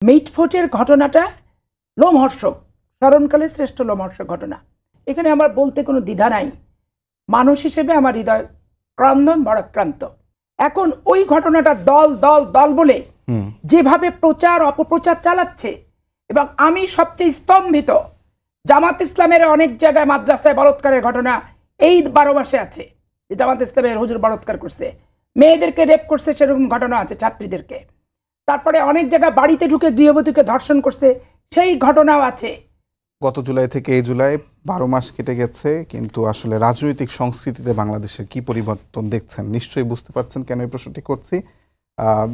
মিটফোটের ঘটনাটা লোমহর্ষক, স্মরণকালে শ্রেষ্ঠ লোমহর্ষক ঘটনা। এখানে আমার বলতে কোনো দ্বিধা নাই। মানুষ হিসেবে আমার হৃদয় ক্রন্দন বড়াক্রান্ত। এখন ওই ঘটনাটা দল দল দল বলে যেভাবে প্রচার অপপ্রচার চালাচ্ছে, এবং আমি সবচেয়ে স্তম্ভিত, জামাত ইসলামের অনেক জায়গায় মাদ্রাসায় বলৎকারের ঘটনা এই 12 মাসে আছে। যে জামাত ইসলামের হুজুর বলৎকার করছে, মেয়েদেরকে রেপ করছে, সেরকম ঘটনা আছে, ছাত্রীদেরকে। তারপরে অনেক জায়গায় বাড়িতে ঢুকে গৃহবধূকে ধর্ষণ করছে, সেই ঘটনাও আছে। গত জুলাই থেকে এই জুলাই 12 মাস কেটে গেছে, কিন্তু আসলে রাজনৈতিক সংস্কৃতিতে বাংলাদেশের কি পরিবর্তন দেখছেন? নিশ্চয়ই বুঝতে পারছেন কেন এই প্রশ্নটি করছি।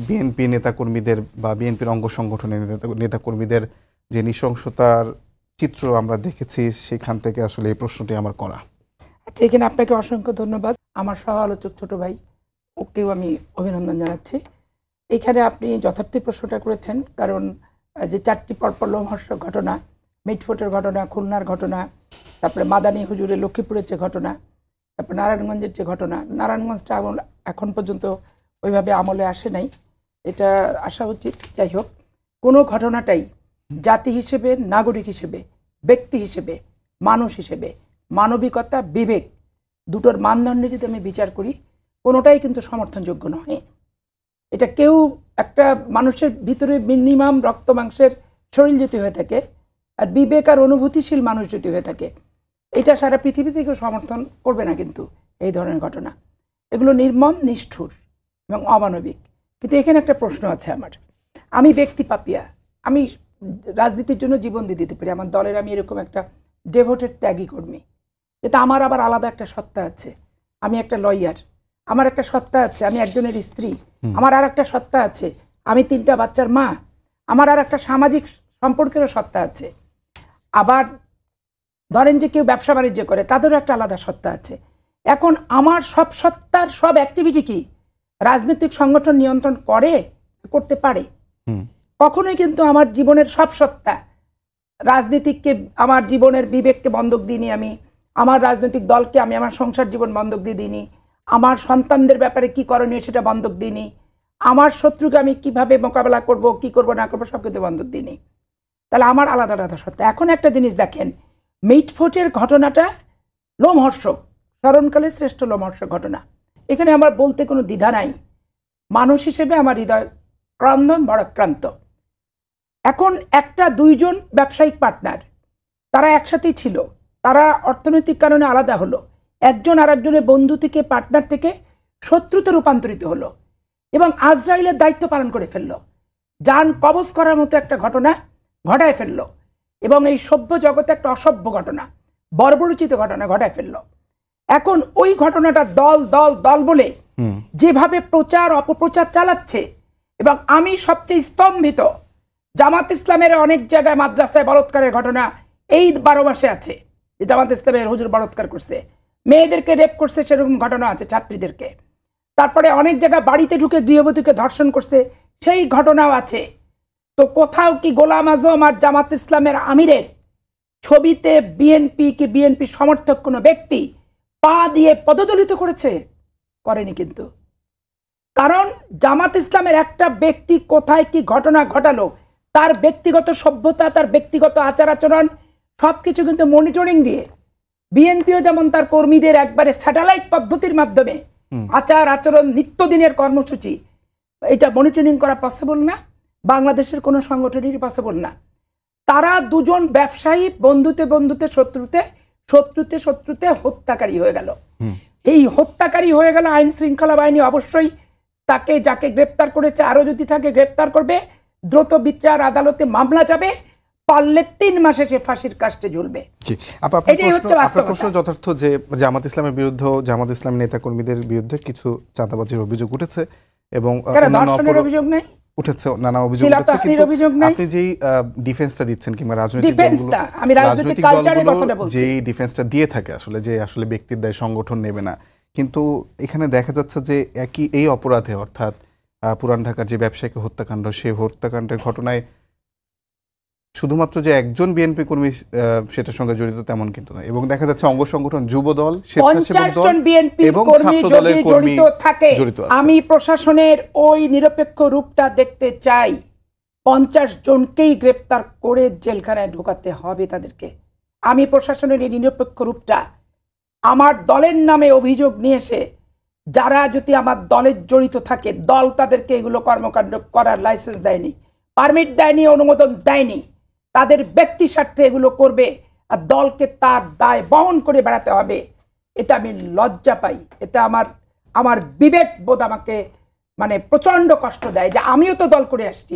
বিএনপি নেতাকর্মীদের বা বিএনপির অঙ্গ সংগঠনের নেতাকর্মীদের যে নৃশংসতার চিত্র আমরা দেখেছি, সেখান থেকে আসলে এই প্রশ্নটি আমার করা। আচ্ছা, এখানে আপনাকে অসংখ্য ধন্যবাদ। আমার সহ আলোচক ছোট ভাই, ওকেও আমি অভিনন্দন জানাচ্ছি। এখানে আপনি যথার্থ প্রশ্নটা করেছেন, কারণ যে 4টি পরপর লোমহর্ষক ঘটনা, মিটফোটের ঘটনা, খুলনার ঘটনা, তারপরে মাদানী হুজুরের লক্ষ্মীপুরের যে ঘটনা, তারপর নারায়ণগঞ্জের যে ঘটনা, নারায়ণগঞ্জটা এখন পর্যন্ত ওইভাবে আমলে আসে নাই, এটা আসা উচিত। যাই হোক, কোনো ঘটনাটাই জাতি হিসেবে, নাগরিক হিসেবে, ব্যক্তি হিসেবে, মানুষ হিসেবে, মানবিকতা, বিবেক দুটোর মানদণ্ডে যদি আমি বিচার করি, কোনোটাই কিন্তু সমর্থনযোগ্য নয়। এটা কেউ একটা মানুষের ভিতরে মিনিমাম রক্ত মাংসের শরীর যদি হয়ে থাকে, আর বিবেক আর অনুভূতিশীল মানুষ যদি হয়ে থাকে, এটা সারা পৃথিবী থেকে সমর্থন করবে না। কিন্তু এই ধরনের ঘটনা, এগুলো নির্মম, নিষ্ঠুর এবং অমানবিক। কিন্তু এখানে একটা প্রশ্ন আছে আমার। আমি ব্যক্তি পাপিয়া, আমি রাজনীতির জন্য জীবন দিয়ে দিতে পারি, আমার দলের আমি এরকম একটা ডেভোটেড ত্যাগী কর্মী, কিন্তু আমার আবার আলাদা একটা সত্তা আছে। আমি একটা লয়ার, আমার একটা সত্তা আছে, আমি একজনের স্ত্রী, আমার আর একটা সত্তা আছে, আমি 3টা বাচ্চার মা, আমার আর একটা সামাজিক সম্পর্কেরও সত্তা আছে। আবার ধরেন যে কেউ ব্যবসা বাণিজ্য করে, তাদেরও একটা আলাদা সত্তা আছে। এখন আমার সব সত্তার সব অ্যাক্টিভিটি কি রাজনৈতিক সংগঠন নিয়ন্ত্রণ করতে পারে? কখনোই কিন্তু আমার জীবনের সব সত্তা, রাজনীতিককে, আমার জীবনের বিবেককে বন্ধক দিইনি, আমি আমার রাজনৈতিক দলকে, আমি আমার সংসার জীবন বন্ধক দিয়ে দিইনি, আমার সন্তানদের ব্যাপারে কি করণীয় সেটা বন্ধক দিইনি, আমার শত্রুকে আমি কিভাবে মোকাবেলা করব, কি করব না করবো, সব কিন্তু বন্ধক দিইনি। তাহলে আমার আলাদা আলাদা সত্তা। এখন একটা জিনিস দেখেন, মিটফোটের ঘটনাটা লোমহর্ষক, স্মরণকালে শ্রেষ্ঠ লোমহর্ষক ঘটনা। এখানে আমার বলতে কোনো দ্বিধা নাই। মানুষ হিসেবে আমার হৃদয় ক্রন্দন বড়াক্রান্ত। এখন একটা 2জন ব্যবসায়িক পার্টনার, তারা একসাথেই ছিল, তারা অর্থনৈতিক কারণে আলাদা হলো, একজন আর একজনের বন্ধু থেকে, পার্টনার থেকে শত্রুতে রূপান্তরিত হলো, এবং আজরাইলের দায়িত্ব পালন করে ফেললো, জান কবজ করার মতো একটা ঘটনা ঘটায় ফেললো, এবং এই সভ্য জগতে একটা অসভ্য ঘটনা, বর্বরোচিত ঘটনা ঘটায় ফেললো। এখন ওই ঘটনাটা দল দল দল বলে যেভাবে প্রচার অপপ্রচার চালাচ্ছে, এবং আমি সবচেয়ে স্তম্ভিত, জামাত ইসলামের অনেক জায়গায় মাদ্রাসায় বলৎকারের ঘটনা এই 12 মাসে আছে। যে জামাত ইসলামের হুজুর বলৎকার করছে, মেয়েদেরকে রেপ করছে, সেরকম ঘটনা আছে, ছাত্রীদেরকে। তারপরে অনেক জায়গায় বাড়িতে ঢুকে গৃহবধূকে ধর্ষণ করছে, সেই ঘটনাও আছে। তো কোথাও কি গোলাম আজম আর জামাত ইসলামের আমিরের ছবিতে বিএনপি সমর্থক কোনো ব্যক্তি পা দিয়ে পদদলিত করেনি কিন্তু। কারণ জামাত ইসলামের একটা ব্যক্তি কোথায় কি ঘটনা ঘটালো, তার ব্যক্তিগত সভ্যতা, তার ব্যক্তিগত আচার আচরণ সবকিছু কিন্তু মনিটরিং দিয়ে, বিএনপিও যেমন তার কর্মীদের একবারে স্যাটেলাইট পদ্ধতির মাধ্যমে আচার আচরণ, নিত্যদিনের কর্মসূচি, এটা মনিটরিং করা পসিবল না, বাংলাদেশের কোনো সংগঠনেরই পসিবল না। তারা 2জন ব্যবসায়ী বন্ধুতে শত্রুতে হত্যাকারী হয়ে গেল। এই হত্যাকারী হয়ে গেল, আইন শৃঙ্খলা বাহিনী অবশ্যই তাকে, যাকে গ্রেপ্তার করেছে, আরো যদি থাকে গ্রেপ্তার করবে, দ্রুত বিচার আদালতে মামলা যাবে, পারলে 3 মাসে সে ফাঁসির কাস্টে ঝুলবে। এটাই হচ্ছে বাস্তবতা। প্রশ্ন যথার্থ যে জামাত ইসলামের বিরুদ্ধে, জামাত ইসলামী নেতাকর্মীদের বিরুদ্ধে কিছু চাঁদাবাজির অভিযোগ উঠেছে, এবং ধর্ষণের অভিযোগ নেই, উঠেছে নানা অভিযোগ উঠেছে, কিন্তু আপনি যেই ডিফেন্সটা দিচ্ছেন, কিংবা রাজনৈতিক দলগুলো যেই ডিফেন্সটা দিয়ে থাকে, আসলে যে আসলে ব্যক্তির দায় সংগঠন নেবে না, কিন্তু এখানে দেখা যাচ্ছে যে একই এই অপরাধে, অর্থাৎ পুরান ঢাকার যে ব্যবসায়িক হত্যাকাণ্ড, সেই হত্যাকাণ্ডের ঘটনায় শুধুমাত্র যে একজন বিএনপি কর্মী সেটার সঙ্গে জড়িত তেমন কিন্তু নয়, এবং দেখা যাচ্ছে অঙ্গ সংগঠন, যুবদল, স্বেচ্ছাসেবক দল এবং ছাত্র দলের কর্মী জড়িত আছে। আমি প্রশাসনের ওই নিরপেক্ষ রূপটা দেখতে চাই, 50 জনকেই গ্রেপ্তার করে জেলখানায় ঢোকাতে হবে তাদেরকে। আমি প্রশাসনের এই নিরপেক্ষ রূপটা আমার দলের নামে অভিযোগ নিয়ে এসে যারা যদি আমার দলের জড়িত থাকে, দল তাদেরকে এগুলো কর্মকাণ্ড করার লাইসেন্স দেয়নি, পারমিট দেয়নি, অনুমোদন দেয়নি, তাদের ব্যক্তি স্বার্থে এগুলো করবে আর দলকে তার দায় বহন করে বেড়াতে হবে, এটা আমি লজ্জা পাই। এটা আমার বিবেক বোধ আমাকে মানে প্রচন্ড কষ্ট দেয় যে আমিও তো দল করে আসছি,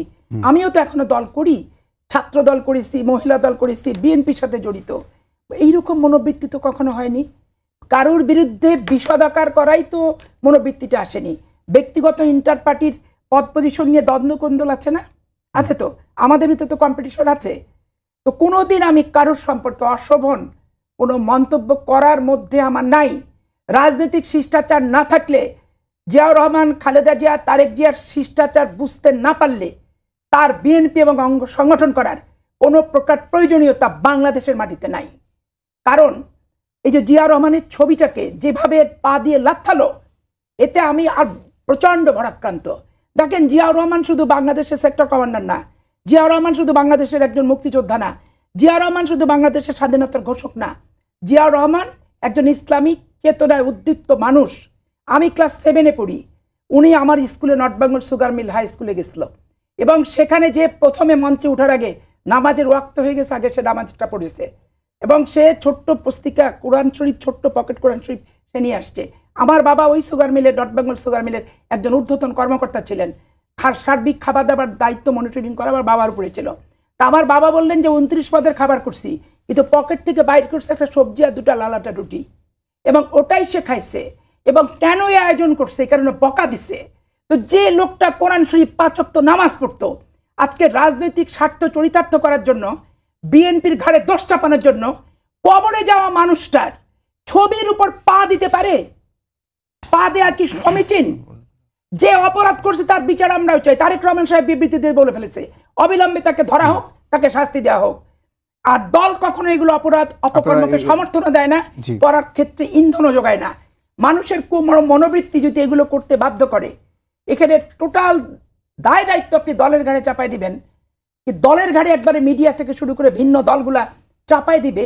আমিও তো এখনো দল করি, ছাত্র দল করেছি, মহিলা দল করেছি, বিএনপির সাথে জড়িত। এইরকম মনোবৃত্তি তো কখনো হয়নি। কারোর বিরুদ্ধে বিষদাকার করাই তো মনোবৃত্তিটা আসেনি। ব্যক্তিগত ইন্টার পার্টির পদ পজিশন নিয়ে দ্বন্দ্বকোন্দল আছে না? আছে তো, আমাদের ভিতরে তো কম্পিটিশন আছে। তো কোনোদিন আমি কারোর সম্পর্কে অশোভন কোনো মন্তব্য করার মধ্যে আমার নাই। রাজনৈতিক শিষ্টাচার না থাকলে, জিয়াউর রহমান, খালেদা জিয়া, তারেক জিয়ার শিষ্টাচার বুঝতে না পারলে তার বিএনপি এবং অঙ্গ সংগঠন করার কোনো প্রকার প্রয়োজনীয়তা বাংলাদেশের মাটিতে নাই। কারণ এই যে জিয়া রহমানের ছবিটাকে যেভাবে পা দিয়ে লাথালো, এতে আমি আর প্রচন্ড ভরাক্রান্ত। দেখেন, জিয়াউর রহমান শুধু বাংলাদেশের সেক্টর কমান্ডার না, জিয়াউর রহমান শুধু বাংলাদেশের একজন মুক্তিযোদ্ধা না, জিয়াউর রহমান শুধু বাংলাদেশের স্বাধীনতার ঘোষক না, জিয়াউর রহমান একজন ইসলামিক চেতনায় উদ্দীপ্ত মানুষ। আমি ক্লাস 7-এ পড়ি, উনি আমার স্কুলে North Bengal sugar mill high স্কুলে গেছিল এবং সেখানে যে প্রথমে মঞ্চে ওঠার আগে নামাজের ওয়াক্ত হয়ে গেছে, আগে সে নামাজটা পড়েছে এবং সে ছোট্ট পুস্তিকা কোরআন শরীফ, ছোট্ট পকেট কোরআন শরীফ সে নিয়ে আসছে। আমার বাবা ওই সুগার মিলের, নর্থ বেঙ্গল সুগার মিলের একজন ঊর্ধ্বতন কর্মকর্তা ছিলেন। সার্বিক খাবার দাবার দায়িত্ব মনিটরিং করা আমার বাবার উপরে ছিল। তা আমার বাবা বললেন যে 29 পদের খাবার করছি, কিন্তু পকেট থেকে বাইর করছে একটা সবজি আর 2টা লালাটা রুটি, এবং ওটাই সে খাইছে। এবং কেন এই আয়োজন করছে? এই কারণে বকা দিছে। তো যে লোকটা কোরআন শরীফ 5 ওয়াক্ত নামাজ পড়তো, আজকে রাজনৈতিক স্বার্থ চরিতার্থ করার জন্য, বিএনপির ঘাড়ে দোষ চাপানোর জন্য কবরে যাওয়া মানুষটার ছবির উপর পা দিতে পারে? পা দেয়া কি সমীচীন? যে অপরাধ করছে তার বিচার আমরাও চাই। তারেক রহমান সাহেব বিবৃতি দিয়ে বলে ফেলেছে, অবিলম্বে তাকে ধরা হোক, তাকে শাস্তি দেওয়া হোক। আর দল কখনো এগুলো অপরাধ অপকর্মকে সমর্থন দেয় না, করার ক্ষেত্রে ইন্ধনও যোগায় না। মানুষের মনোবৃত্তি যদি এগুলো করতে বাধ্য করে, এখানে টোটাল দায় দায়িত্ব আপনি দলের ঘাড়ে চাপাই দিবেন, কি দলের ঘাড়ে একবারে মিডিয়া থেকে শুরু করে ভিন্ন দলগুলা চাপাই দিবে,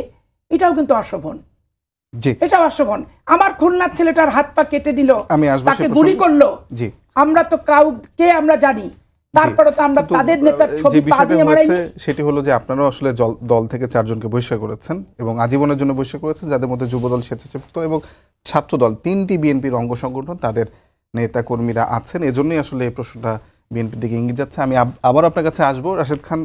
এটাও কিন্তু অশোভন। এটাও অশোভন। আমার খুলনার ছেলেটার হাত পা কেটে দিল, তাকে গুলি করলো, আমরা তো কাউকে আমরা জানি, তারপরে তো আমরা তাদের নেতার ছবি পা দিয়ে মারাইনি। সেটি হলো যে আপনারাও আসলে দল থেকে 4 জনকে বহিষ্কার করেছেন এবং আজীবনের জন্য বহিষ্কার করেছেন, যাদের মধ্যে যুবদল, স্বেচ্ছাসেবক এবং ছাত্রদল, 3টি বিএনপির অঙ্গ সংগঠন, তাদের নেতা কর্মীরা আছেন। এজন্যই আসলে এই প্রশ্নটা বিএনপির দিকে ইঙ্গিত যাচ্ছে। আমি আবার আপনার কাছে আসবো, রাশেদ খান।